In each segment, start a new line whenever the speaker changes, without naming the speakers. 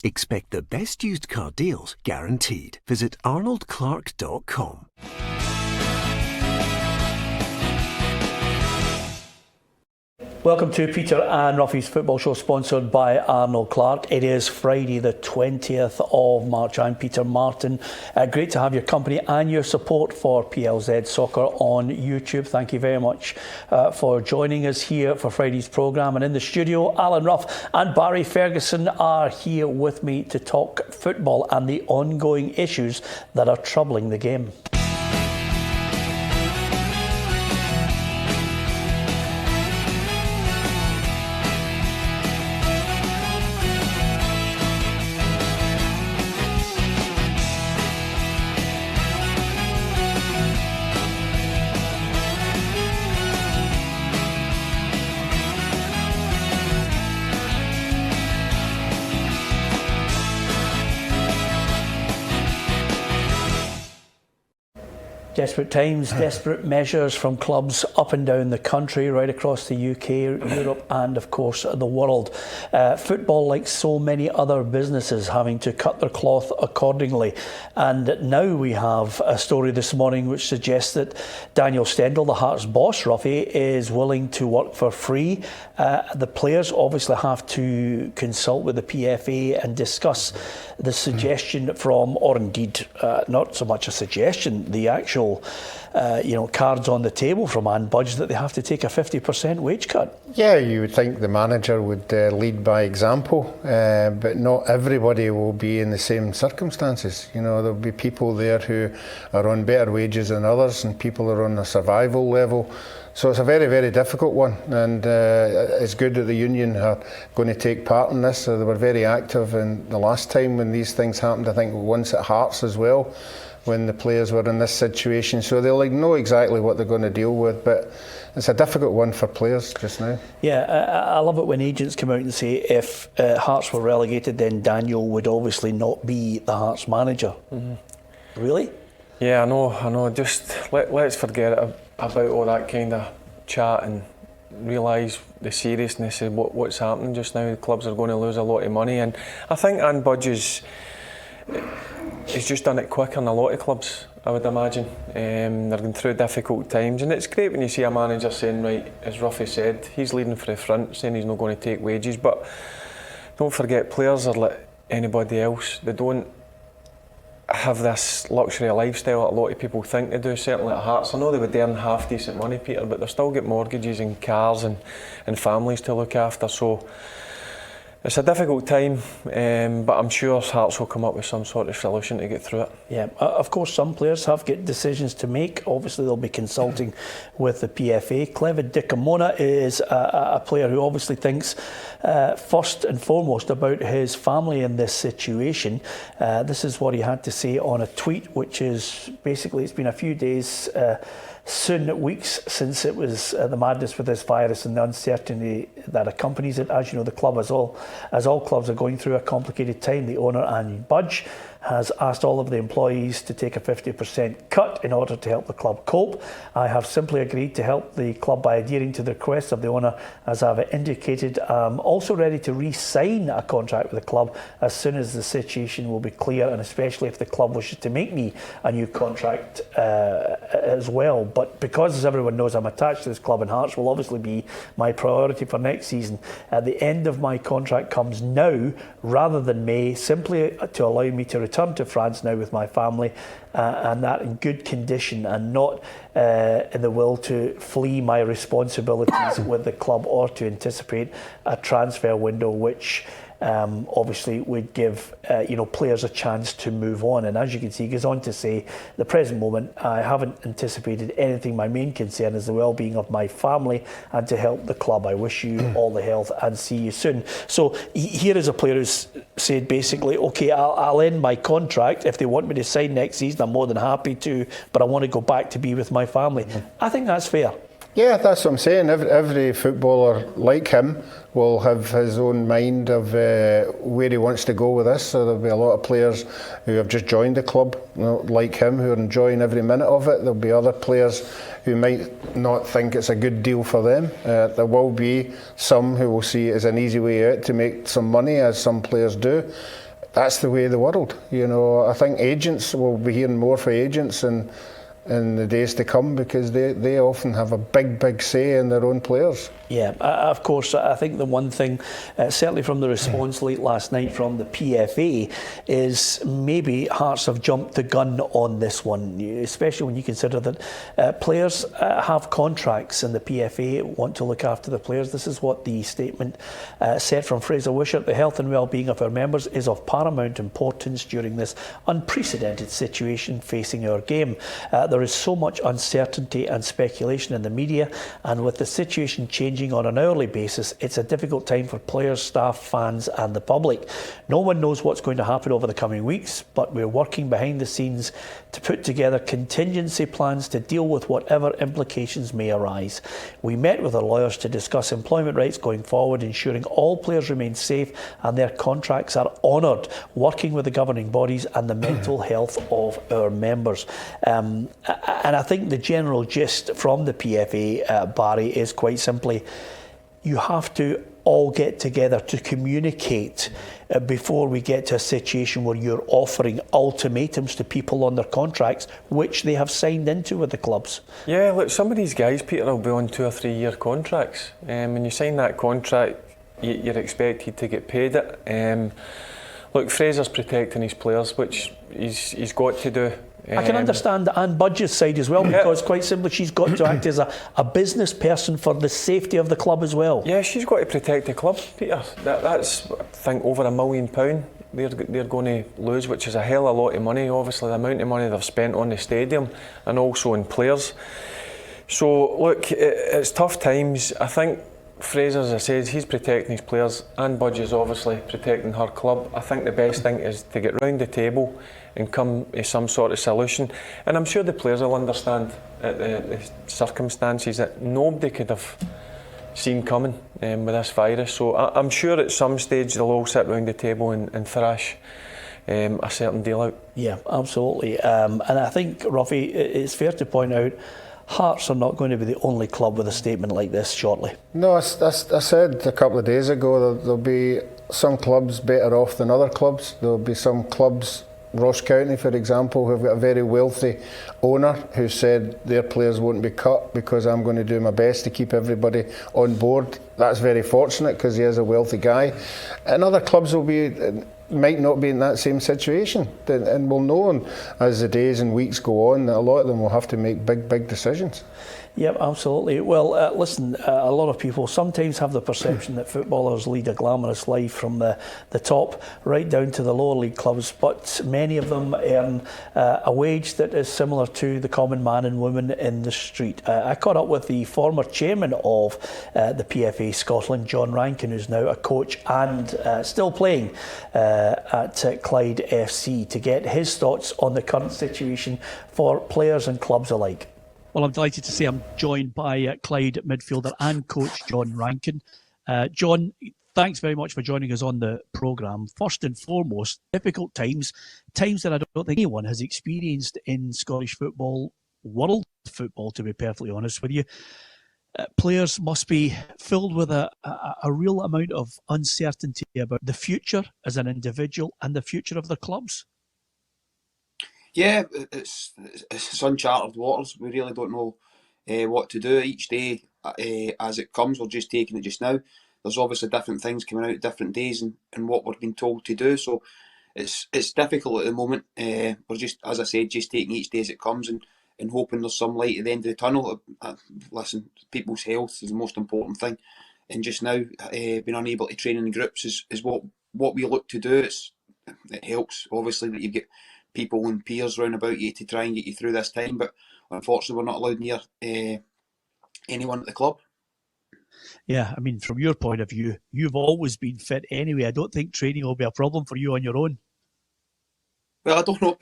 Expect the best used car deals guaranteed. Visit arnoldclark.com.
Welcome to Peter and Roughie's football show, sponsored by Arnold Clark. It is Friday the 20th of March. I'm Peter Martin. Great to have your company and your support for PLZ Soccer on YouTube. Thank you very much for joining us here for Friday's programme. And in the studio, Alan Rough and Barry Ferguson are here with me to talk football and the ongoing issues that are troubling the game. Desperate times, desperate measures from clubs up and down the country, right across the UK, Europe and of course the world. Football, like so many other businesses, having to cut their cloth accordingly. And now we have a story this morning which suggests that Daniel Stendel, the Hearts boss, Roughie, is willing to work for free. The players obviously have to consult with the PFA and discuss the suggestion from, or indeed not so much a suggestion, the actual cards on the table from Anne Budge that they have to take a 50% wage cut.
Yeah, you would think the manager would lead by example, but not everybody will be in the same circumstances. You know, there'll be people there who are on better wages than others, and people are on a survival level. So it's a very, very difficult one, and it's good that the union are going to take part in this. So they were very active in the last time when these things happened. I think once at Hearts as well, when the players were in this situation. So they'll know exactly what they're going to deal with, but it's a difficult one for players just now.
Yeah, I love it when agents come out and say if Hearts were relegated, then Daniel would obviously not be the Hearts manager. Mm-hmm. Really?
Yeah, I know. Just let's forget about all that kind of chat and realise the seriousness of what's happening just now. The clubs are going to lose a lot of money, and I think Anne Budge has just done it quicker than a lot of clubs, I would imagine. They're going through difficult times, and it's great when you see a manager saying, right, as Roughie said, he's leading for the front, saying he's not going to take wages. But don't forget, players are like anybody else. They don't have this luxury lifestyle that a lot of people think they do, certainly at Hearts. I know they would earn half decent money, Peter, but they've still got mortgages and cars and families to look after. So it's a difficult time, but I'm sure Hearts will come up with some sort of solution to get through it. Yeah,
of course some players have got decisions to make. Obviously they'll be consulting with the PFA. Clevid Dickamona is a player who obviously thinks first and foremost about his family in this situation. This is what he had to say on a tweet, which is basically, it's been a few days, soon weeks since it was the madness with this virus and the uncertainty that accompanies it. As you know, the club, as all clubs, are going through a complicated time. The owner, Anne Budge, has asked all of the employees to take a 50% cut in order to help the club cope. I have simply agreed to help the club by adhering to the request of the owner, as I've indicated. I'm also ready to re-sign a contract with the club as soon as the situation will be clear, and especially if the club wishes to make me a new contract as well. But because, as everyone knows, I'm attached to this club, and Hearts will obviously be my priority for next season, the end of my contract comes now rather than May, simply to allow me to return to France now with my family, and that in good condition, and not in the will to flee my responsibilities with the club or to anticipate a transfer window which obviously would give players a chance to move on. And as you can see, he goes on to say, the present moment I haven't anticipated anything. My main concern is the well-being of my family and to help the club. I wish you all the health and see you soon. So here is a player who's said basically, okay, I'll end my contract. If they want me to sign next season, I'm more than happy to, but I want to go back to be with my family. I think that's fair.
Yeah, that's what I'm saying. Every footballer like him will have his own mind of where he wants to go with this. So there'll be a lot of players who have just joined the club, like him, who are enjoying every minute of it. There'll be other players who might not think it's a good deal for them. There will be some who will see it as an easy way out to make some money, as some players do. that's the way of the world. You know, I think agents will be hearing more for agents in the days to come, because they often have a big say in their own players.
Yeah, of course. I think the one thing, certainly from the response late last night from the PFA, is maybe Hearts have jumped the gun on this one, especially when you consider that players have contracts and the PFA want to look after the players. This is what the statement said from Fraser Wishart. The health and well-being of our members is of paramount importance during this unprecedented situation facing our game. There is so much uncertainty and speculation in the media, and with the situation changing on an hourly basis, it's a difficult time for players, staff, fans and the public. No one knows what's going to happen over the coming weeks, but we're working behind the scenes to put together contingency plans to deal with whatever implications may arise. We met with our lawyers to discuss employment rights going forward, ensuring all players remain safe and their contracts are honoured, working with the governing bodies and the mental health of our members. And I think the general gist from the PFA, Barry, is quite simply, you have to all get together to communicate before we get to a situation where you're offering ultimatums to people on their contracts, which they have signed into with the clubs.
Yeah, look, some of these guys, Peter, will be on 2 or 3 year contracts. When you sign that contract, you're expected to get paid it. Look, Fraser's protecting his players, which he's got to do.
I can understand Anne Budge's side as well, because quite simply she's got to act as a business person for the safety of the club as well.
Yeah, she's got to protect the club, Peter. That's, I think, over £1 million they're going to lose, which is a hell of a lot of money. Obviously, the amount of money they've spent on the stadium and also on players. So, look, it's tough times. I think Fraser, as I said, he's protecting his players, and Budge's obviously protecting her club. I think the best thing is to get round the table and come to some sort of solution. And I'm sure the players will understand the circumstances that nobody could have seen coming with this virus. So I'm sure at some stage they'll all sit round the table and thrash a certain deal out. Yeah,
absolutely. And I think, Roughie, it's fair to point out Hearts are not going to be the only club with a statement like this shortly.
No, I said a couple of days ago there'll be some clubs better off than other clubs. There'll be some clubs, Ross County for example, who've got a very wealthy owner who said their players won't be cut because I'm going to do my best to keep everybody on board. That's very fortunate because he is a wealthy guy. And other clubs might not be in that same situation, and we'll know as the days and weeks go on that a lot of them will have to make big decisions.
Yep, absolutely. Well, listen, a lot of people sometimes have the perception that footballers lead a glamorous life from the top right down to the lower league clubs, but many of them earn a wage that is similar to the common man and woman in the street. I caught up with the former chairman of the PFA Scotland, John Rankin, who's now a coach and still playing at Clyde FC, to get his thoughts on the current situation for players and clubs alike.
Well, I'm delighted to say I'm joined by Clyde midfielder and coach John Rankin. John, thanks very much for joining us on the programme. First and foremost, difficult times that I don't think anyone has experienced in Scottish football, world football, to be perfectly honest with you. Players must be filled with a real amount of uncertainty about the future as an individual and the future of their clubs.
Yeah, it's uncharted waters. We really don't know what to do each day as it comes. We're just taking it just now. There's obviously different things coming out different days and what we're being told to do. So it's difficult at the moment. We're just, as I said, just taking each day as it comes and hoping there's some light at the end of the tunnel. Listen, people's health is the most important thing. And just now, being unable to train in the groups is what we look to do. It helps, obviously, that you get people and peers round about you to try and get you through this time, but unfortunately we're not allowed near anyone at the club.
Yeah, I mean, from your point of view, you've always been fit anyway. I don't think training will be a problem for you on your own.
Well, I don't know.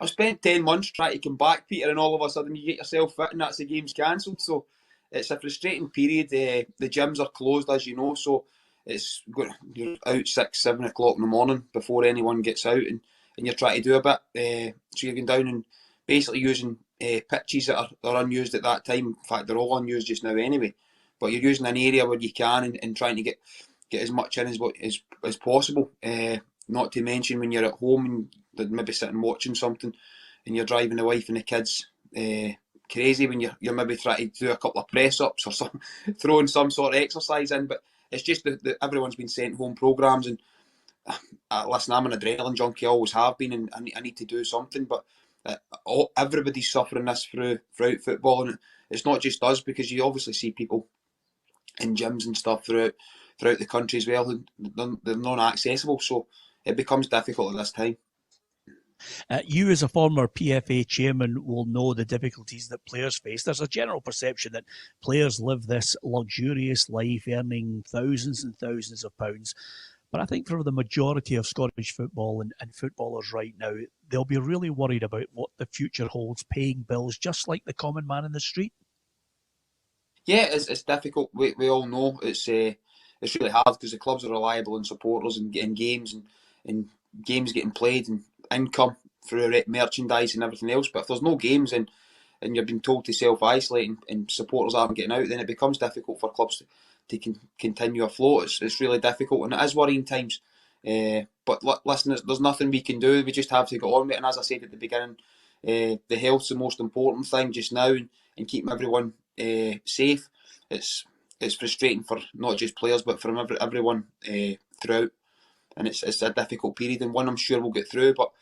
I've spent 10 months trying to come back, Peter, and all of a sudden you get yourself fit and that's the game's cancelled. So it's a frustrating period. The gyms are closed, as you know, so you're out 6, 7 o'clock in the morning before anyone gets out, and you're trying to do a bit. So you're going down and basically using pitches that are unused at that time. In fact, they're all unused just now anyway. But you're using an area where you can and trying to get as much in as possible. not to mention when you're at home and they're maybe sitting watching something and you're driving the wife and the kids crazy when you're maybe trying to do a couple of press-ups or some, throwing some sort of exercise in. But it's just that everyone's been sent home programmes, and listen, I'm an adrenaline junkie, I always have been, and I need to do something. But everybody's suffering this throughout football, and it's not just us, because you obviously see people in gyms and stuff throughout the country as well, and they're not accessible, so it becomes difficult at this time.
You, as a former PFA chairman, will know the difficulties that players face. There's a general perception that players live this luxurious life, earning thousands and thousands of pounds. But I think for the majority of Scottish football and footballers right now, they'll be really worried about what the future holds, paying bills, just like the common man in the street.
Yeah, it's difficult. We all know it's really hard, because the clubs are reliable on supporters and getting games and games getting played and income through merchandise and everything else. But if there's no games and you're being told to self-isolate and supporters aren't getting out, then it becomes difficult for clubs to continue afloat. It's really difficult, and it is worrying times. But listen, there's nothing we can do. We just have to go on with it. And as I said at the beginning, the health's the most important thing just now, and keeping everyone safe. It's frustrating for not just players, but for everyone throughout. And it's a difficult period, and one I'm sure we'll get through. But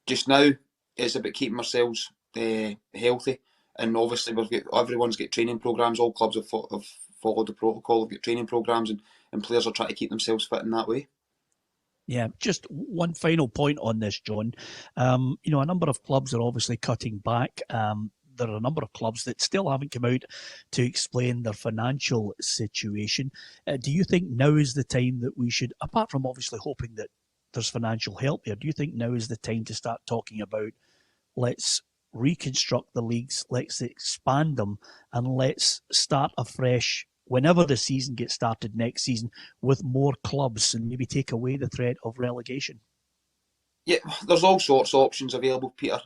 just now, it's about keeping ourselves healthy. And obviously, everyone's got training programmes. All clubs have followed the protocol. Have got training programmes, and players are trying to keep themselves fit in that way.
Yeah, just one final point on this, John. A number of clubs are obviously cutting back. There are a number of clubs that still haven't come out to explain their financial situation. Do you think now is the time that we should, apart from obviously hoping that there's financial help there, do you think now is the time to start talking about, let's reconstruct the leagues, let's expand them, and let's start afresh whenever the season gets started next season with more clubs, and maybe take away the threat of relegation?
Yeah, there's all sorts of options available, Peter.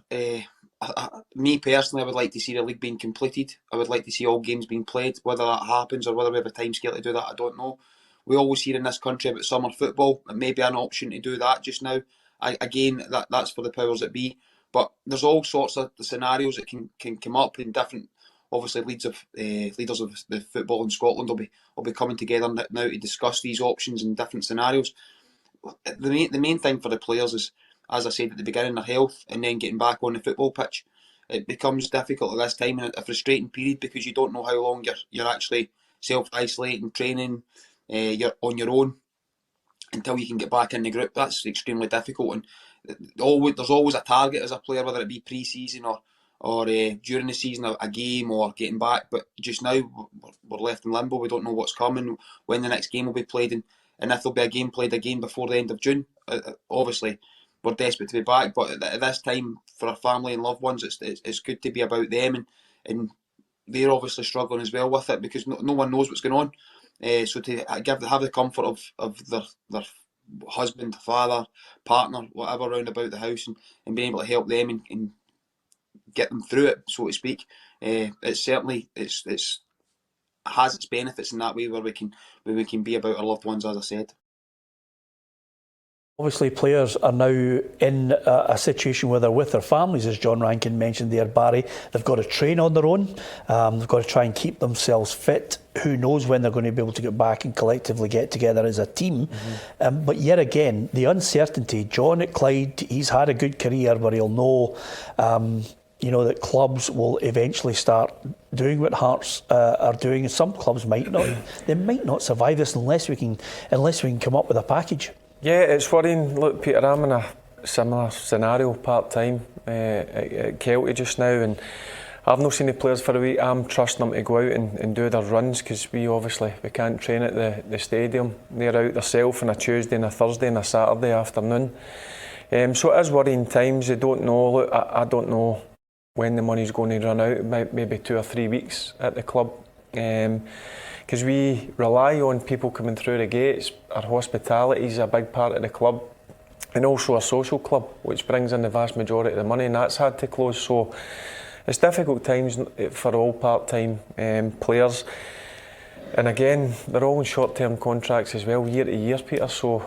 Me personally, I would like to see the league being completed. I would like to see all games being played. Whether that happens or whether we have a timescale to do that, I don't know. We always hear in this country about summer football. It may be an option to do that just now. That's for the powers that be. But there's all sorts of scenarios that can come up, in different, obviously, leaders of the football in Scotland will be coming together now to discuss these options and different scenarios. The main thing for the players is, as I said at the beginning, their health, and then getting back on the football pitch. It becomes difficult at this time, and a frustrating period, because you don't know how long you're actually self-isolating, training, you're on your own until you can get back in the group. That's extremely difficult, and there's always a target as a player, whether it be pre-season or during the season, a game or getting back. But just now we're left in limbo. We don't know what's coming, when the next game will be played, and if there'll be a game played again before the end of June. Obviously, we're desperate to be back, but at this time, for our family and loved ones, it's good to be about them, and they're obviously struggling as well with it, because no one knows what's going on. So to have the comfort of their husband, father, partner, whatever, around about the house, and being able to help them and get them through it, so to speak, it's certainly has its benefits in that way, where we can be about our loved ones, as I said.
Obviously, players are now in a situation where they're with their families, as John Rankin mentioned there, Barry. They've got to train on their own. They've got to try and keep themselves fit. Who knows when they're going to be able to get back and collectively get together as a team. But yet again, the uncertainty. John at Clyde, he's had a good career, but he'll know that clubs will eventually start doing what Hearts are doing, and some clubs might not. They might not survive this unless we can come up with a package.
Yeah, it's worrying. Look, Peter, I'm in a similar scenario, part-time at Kelty just now, and I've not seen the players for a week. I'm trusting them to go out and do their runs, because we can't train at the stadium. They're out themselves on a Tuesday and a Thursday and a Saturday afternoon. So it is worrying times. I don't know. Look, I don't know when the money's going to run out. Maybe 2 or 3 weeks at the club. Because we rely on people coming through the gates. Our hospitality is a big part of the club, and also a social club, which brings in the vast majority of the money, and that's had to close. So it's difficult times for all part-time players. And again, they're all in short-term contracts as well, year to year, Peter. So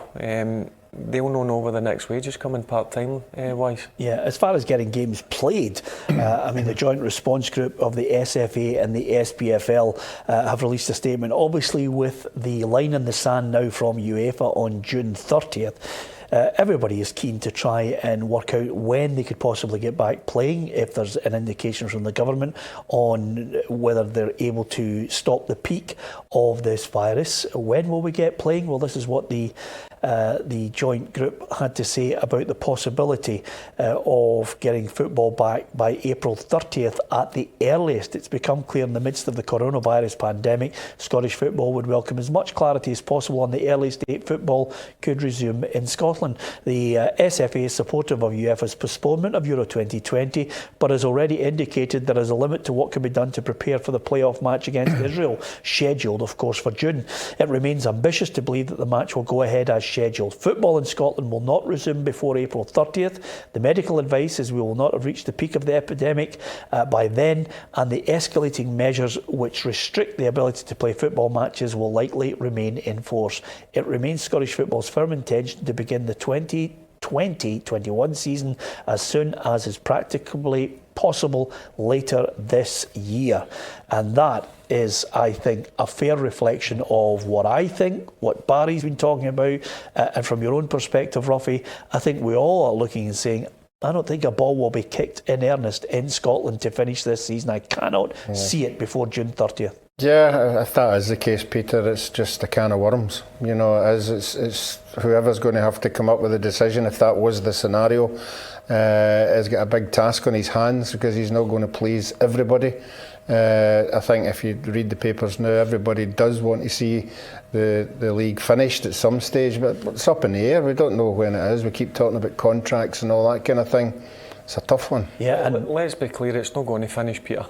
they'll know where the next wage is coming part-time wise.
Yeah, as far as getting games played, I mean, the joint response group of the SFA and the SPFL have released a statement, obviously with the line in the sand now from UEFA on June 30th. Everybody is keen to try and work out when they could possibly get back playing, if there's an indication from the government on whether they're able to stop the peak of this virus. When will we get playing? Well, this is what the joint group had to say about the possibility of getting football back by April 30th at the earliest. It's become clear in the midst of the coronavirus pandemic, Scottish football would welcome as much clarity as possible on the earliest date football could resume in Scotland. The SFA is supportive of UEFA's postponement of Euro 2020, but has already indicated there is a limit to what can be done to prepare for the playoff match against Israel, scheduled, of course, for June. It remains ambitious to believe that the match will go ahead as scheduled. Football in Scotland will not resume before April 30th. The medical advice is we will not have reached the peak of the epidemic by then, and the escalating measures which restrict the ability to play football matches will likely remain in force. It remains Scottish football's firm intention to begin the 2020-21 season as soon as is practically possible later this year. And that is, I think, a fair reflection of what I think, what Barry's been talking about, and from your own perspective, Roughie, I think we all are looking and saying, I don't think a ball will be kicked in earnest in Scotland to finish this season. I cannot see it before June 30th.
Yeah, if that is the case, Peter, it's just a can of worms. You know, it's whoever's going to have to come up with a decision, if that was the scenario, has got a big task on his hands because he's not going to please everybody. I think if you read the papers now, everybody does want to see the league finished at some stage, but it's up in the air. We don't know when it is. We keep talking about contracts and all that kind of thing. It's a tough one.
Yeah, and
let's be clear, it's not going to finish, Peter.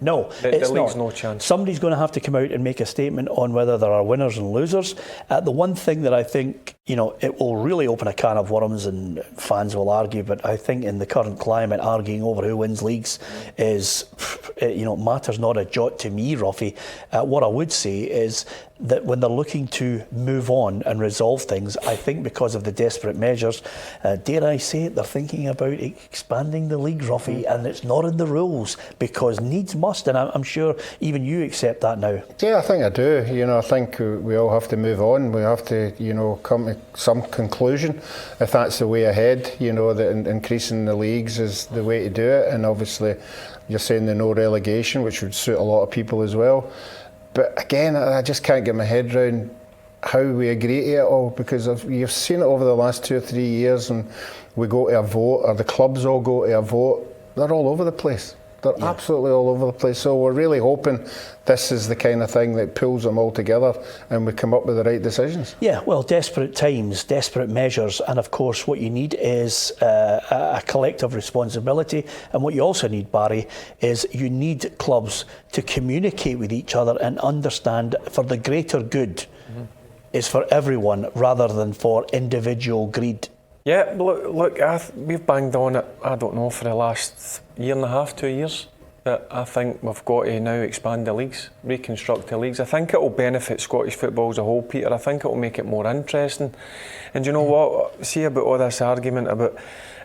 No,
it's not. No chance.
Somebody's going to have to come out and make a statement on whether there are winners and losers. The one thing that I think, you know, it will really open a can of worms, and fans will argue, but I think in the current climate, arguing over who wins leagues is, you know, matters not a jot to me, Roughie. What I would say is that when they're looking to move on and resolve things, I think because of the desperate measures, dare I say it, they're thinking about expanding the league, Roughie, and it's not in the rules because needs must, and I'm sure even you accept that now.
Yeah, I think I do. You know, I think we all have to move on. We have to, you know, come to some conclusion if that's the way ahead. You know, that increasing the leagues is the way to do it, and obviously you're saying the no relegation, which would suit a lot of people as well. But again, I just can't get my head around how we agree to it all, because you've seen it over the last 2 or 3 years, and we go to a vote, or the clubs all go to a vote. They're all over the place. They're absolutely all over the place. So we're really hoping this is the kind of thing that pulls them all together and we come up with the right decisions.
Yeah, well, desperate times, desperate measures, and of course what you need is a collective responsibility, and what you also need, Barry, is you need clubs to communicate with each other and understand for the greater good is for everyone rather than for individual greed.
Yeah, look, we've banged on it, I don't know, for the last year and a half, 2 years, that I think we've got to now expand the leagues, reconstruct the leagues. I think it will benefit Scottish football as a whole, Peter. I think it will make it more interesting. And you know what, see about all this argument about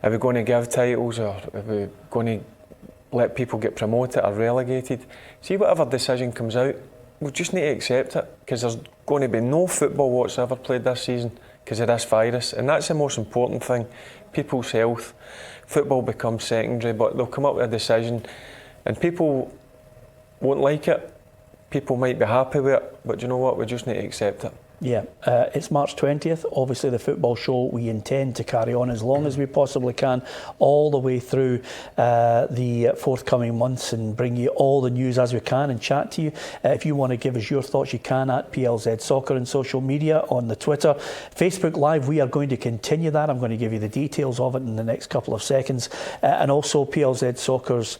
are we going to give titles, or are we going to let people get promoted or relegated? See, whatever decision comes out, we just need to accept it, because there's going to be no football whatsoever played this season because of this virus, and that's the most important thing. People's health. Football becomes secondary, but they'll come up with a decision, and people won't like it. People might be happy with it, but you know what? We just need to accept it.
Yeah, it's March 20th. Obviously, the football show we intend to carry on as long as we possibly can, all the way through the forthcoming months, and bring you all the news as we can and chat to you. If you want to give us your thoughts, you can at PLZ Soccer and social media on the Twitter. Facebook Live, we are going to continue that. I'm going to give you the details of it in the next couple of seconds. And also PLZ Soccer's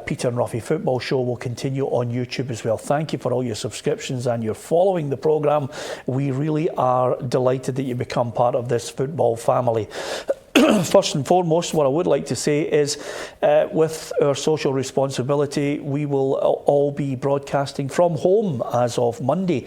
Peter and Roughie football show will continue on YouTube as well. Thank you for all your subscriptions and your following the programme. We really are delighted that you become part of this football family. First and foremost, what I would like to say is with our social responsibility, we will all be broadcasting from home as of Monday.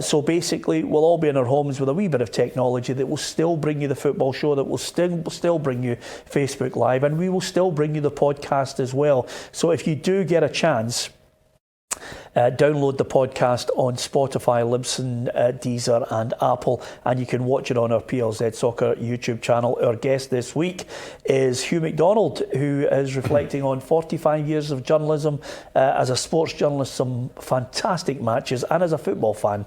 So basically, we'll all be in our homes with a wee bit of technology that will still bring you the football show, that will still bring you Facebook Live, and we will still bring you the podcast as well. So if you do get a chance, download the podcast on Spotify, Libsyn, Deezer and Apple, and you can watch it on our PLZ Soccer YouTube channel. Our guest this week is Hugh McDonald, who is reflecting on 45 years of journalism as a sports journalist, some fantastic matches, and as a football fan,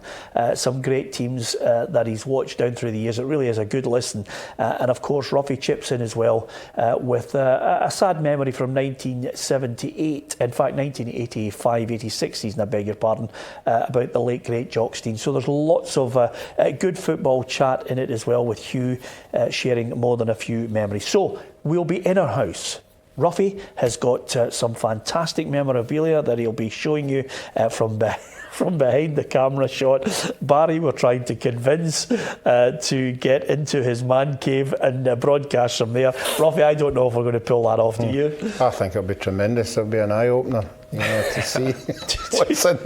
some great teams that he's watched down through the years. It really is a good listen. And of course, Roughie chips in as well with a sad memory from 1978, in fact 1985, 86 season, I beg your pardon, about the late great Jockstein. So there's lots of good football chat in it as well, with Hugh sharing more than a few memories. So we'll be in our house. Roughie has got some fantastic memorabilia that he'll be showing you from behind the camera shot. Barry, we're trying to convince to get into his man cave and broadcast from there. Roughie, I don't know if we're going to pull that off, do you?
I think it'll be tremendous. It'll be an eye-opener, to see what's in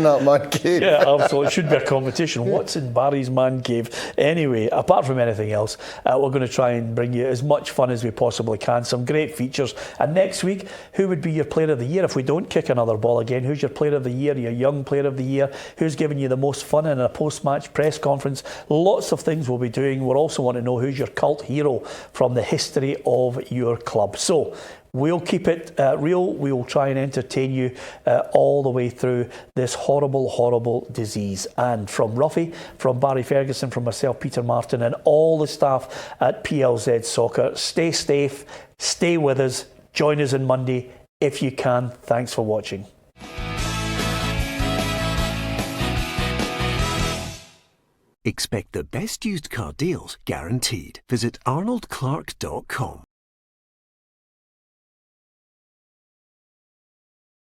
that man cave.
Yeah, absolutely. It should be a competition. What's in Barry's man cave? Anyway, apart from anything else, we're going to try and bring you as much fun as we possibly can. Some great features. And next week, who would be your player of the year if we don't kick another ball again? Who's your player of the year, your young player of the year? Who's giving you the most fun in a post-match press conference? Lots of things we'll be doing. We'll also want to know who's your cult hero from the history of your club. So we'll keep it real. We will try and entertain you all the way through this horrible, horrible disease. And from Roughie, from Barry Ferguson, from myself, Peter Martin, and all the staff at PLZ Soccer, stay safe, stay with us, join us on Monday if you can. Thanks for watching.
Expect the best used car deals guaranteed. Visit arnoldclark.com.